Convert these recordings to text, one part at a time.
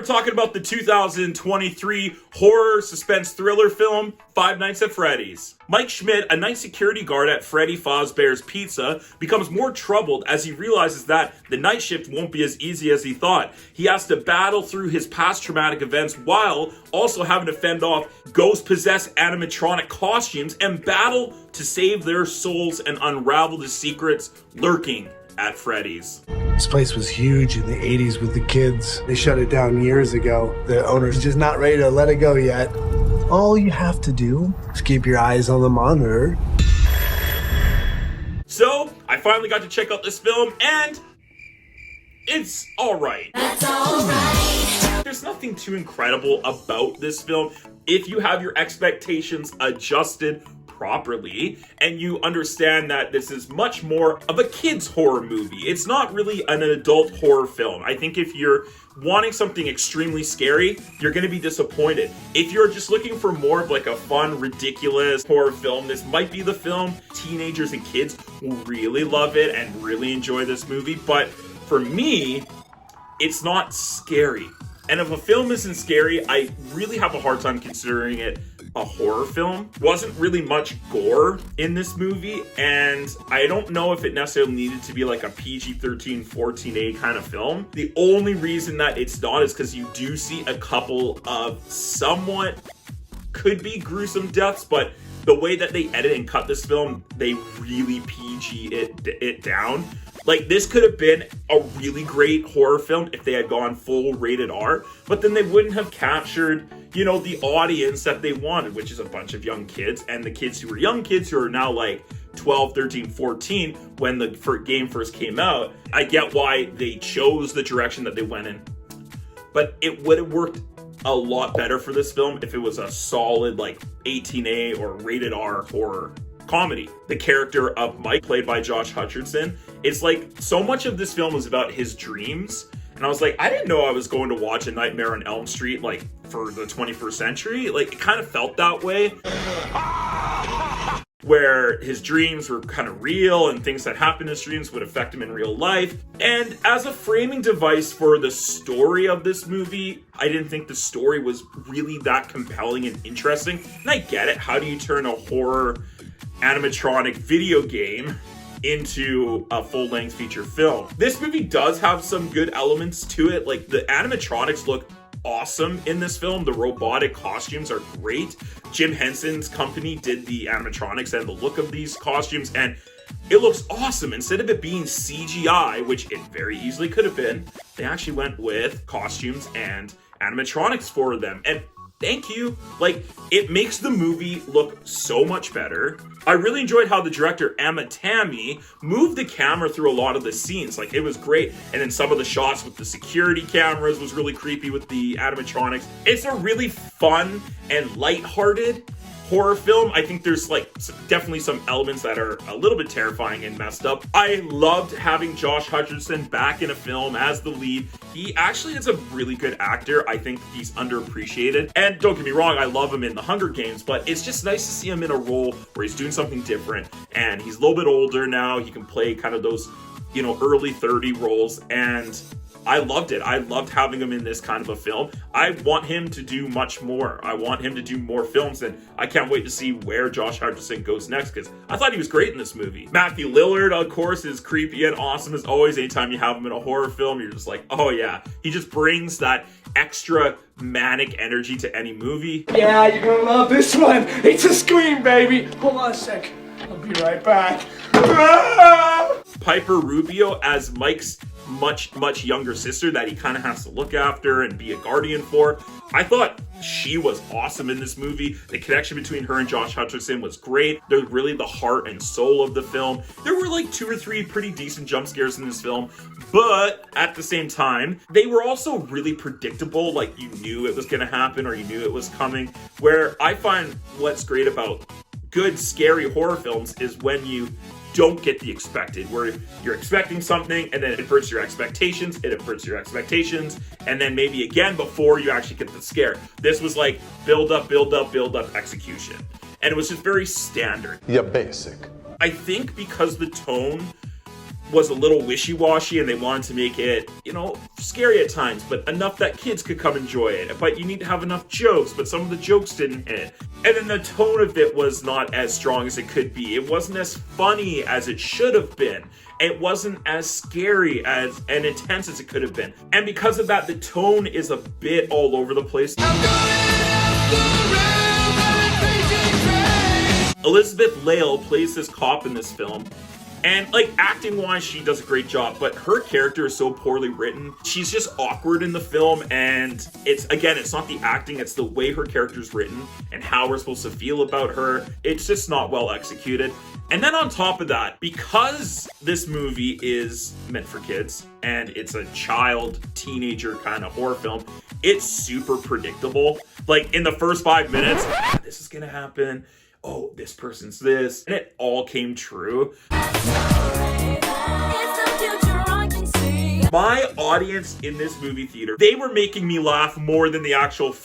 talking about the 2023 horror suspense thriller film, Five Nights at Freddy's. Mike Schmidt, a night security guard at Freddy Fazbear's Pizza, becomes more troubled as he realizes that the night shift won't be as easy as he thought. He has to battle through his past traumatic events while also having to fend off ghost-possessed animatronic costumes and battle to save their souls and unravel the secrets lurking at Freddy's. This place was huge in the 80s with the kids. They shut it down years ago. The owner's just not ready to let it go yet. All you have to do is keep your eyes on the monitor. So, I finally got to check out this film, and it's alright. That's alright. There's nothing too incredible about this film if you have your expectations adjusted properly and you understand that this is much more of a kid's horror movie. It's not really an adult horror film. I think if you're wanting something extremely scary, you're going to be disappointed. If you're just looking for more of like a fun, ridiculous horror film, this might be the film. Teenagers and kids will really love it and really enjoy this movie. But for me, it's not scary. And if a film isn't scary, I really have a hard time considering it a horror film. Wasn't really much gore in this movie, and I don't know if it necessarily needed to be like a PG-13, 14A kind of film. The only reason that it's not is because you do see a couple of somewhat could be gruesome deaths, but the way that they edit and cut this film, they really PG it down. Like, this could have been a really great horror film if they had gone full rated R, but then they wouldn't have captured, you know, the audience that they wanted, which is a bunch of young kids, and the kids who were young kids who are now like 12, 13, 14 when the game first came out. I get why they chose the direction that they went in, but it would have worked a lot better for this film if it was a solid like 18A or rated R horror comedy. The character of Mike, played by Josh Hutcherson, it's like so much of this film is about his dreams, and I was like, I didn't know I was going to watch A Nightmare on Elm Street like for the 21st century. Like, it kind of felt that way, where his dreams were kind of real and things that happened in his dreams would affect him in real life. And as a framing device for the story of this movie, I didn't think the story was really that compelling and interesting. And I get it. How do you turn a horror animatronic video game into a full-length feature film? This movie does have some good elements to it. Like, the animatronics look awesome in this film. The robotic costumes are great. Jim Henson's company did the animatronics and the look of these costumes, and it looks awesome. Instead of it being CGI, which it very easily could have been, they actually went with costumes and animatronics for them. And thank you. Like, it makes the movie look so much better. I really enjoyed how the director, Tammi, moved the camera through a lot of the scenes. Like, it was great. And then some of the shots with the security cameras was really creepy with the animatronics. It's a really fun and lighthearted horror film. I think there's like definitely some elements that are a little bit terrifying and messed up. I loved having Josh Hutcherson back in a film as the lead. He actually is a really good actor. I think he's underappreciated. And don't get me wrong, I love him in The Hunger Games, but it's just nice to see him in a role where he's doing something different. And he's a little bit older now. He can play kind of those, you know, early 30 roles, and I loved it. I loved having him in this kind of a film. I want him to do much more. I want him to do more films, and I can't wait to see where Josh Hutcherson goes next, because I thought he was great in this movie. Matthew Lillard, of course, is creepy and awesome as always. Anytime you have him in a horror film, you're just like, oh yeah. He just brings that extra manic energy to any movie. Yeah, you're gonna love this one. It's a Scream, baby. Hold on a sec. I'll be right back. Piper Rubio as Mike's much younger sister that he kind of has to look after and be a guardian for. I thought she was awesome in this movie. The connection between her and Josh Hutcherson was great. They're really the heart and soul of the film. There were like 2 or 3 pretty decent jump scares in this film, but at the same time, they were also really predictable. Like, you knew it was going to happen or you knew it was coming. Where I find what's great about good scary horror films is when you don't get the expected, where you're expecting something and then it inverts your expectations, and then maybe again before you actually get the scare. This was like build up, execution. And it was just very standard. Yeah, basic. I think because the tone was a little wishy-washy and they wanted to make it, you know, scary at times, but enough that kids could come enjoy it. But you need to have enough jokes, but some of the jokes didn't hit. And then the tone of it was not as strong as it could be. It wasn't as funny as it should have been. It wasn't as scary as and intense as it could have been. And because of that, the tone is a bit all over the place. Elizabeth Lale plays this cop in this film. And like acting wise, she does a great job, but her character is so poorly written. She's just awkward in the film, and it's not the acting, it's the way her character's written and how we're supposed to feel about her. It's just not well executed. And then on top of that, because this movie is meant for kids and it's a child, teenager kind of horror film, it's super predictable. Like in the first 5 minutes, this is gonna happen. Oh, this person's this. And it all came true. My audience in this movie theater, they were making me laugh more than the actual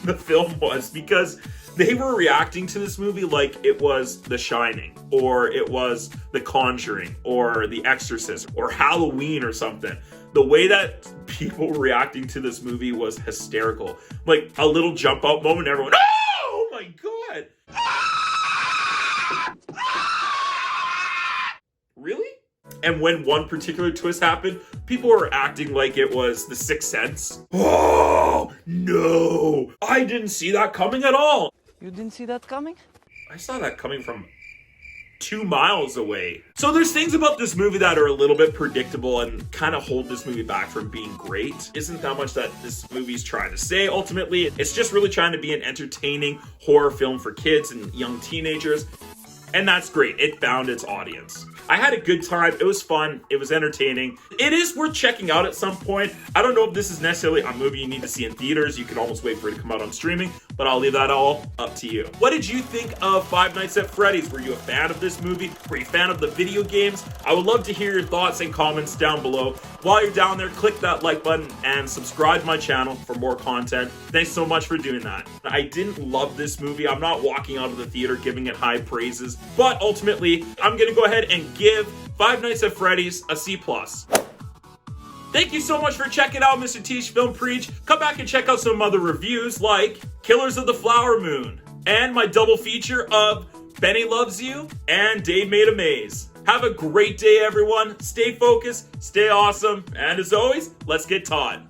the film was, because they were reacting to this movie like it was The Shining, or it was The Conjuring, or The Exorcist, or Halloween or something. The way that people were reacting to this movie was hysterical. Like a little jump out moment, everyone, oh my god! Really? And when one particular twist happened, people were acting like it was The Sixth Sense. Oh, no! I didn't see that coming at all! You didn't see that coming? I saw that coming from 2 miles away. So there's things about this movie that are a little bit predictable and kind of hold this movie back from being great. Isn't that much that this movie's trying to say ultimately. It's just really trying to be an entertaining horror film for kids and young teenagers. And that's great. It found its audience. I had a good time. It was fun. It was entertaining. It is worth checking out at some point. I don't know if this is necessarily a movie you need to see in theaters. You can almost wait for it to come out on streaming, but I'll leave that all up to you. What did you think of Five Nights at Freddy's? Were you a fan of this movie? Were you a fan of the video games? I would love to hear your thoughts and comments down below. While you're down there, click that like button and subscribe to my channel for more content. Thanks so much for doing that. I didn't love this movie. I'm not walking out of the theater giving it high praises, but ultimately, I'm gonna go ahead and give Five Nights at Freddy's a C+. Thank you so much for checking out Mr. T's Film Preach. Come back and check out some other reviews like Killers of the Flower Moon and my double feature of Benny Loves You and Dave Made a Maze. Have a great day, everyone. Stay focused, stay awesome, and as always, let's get taught.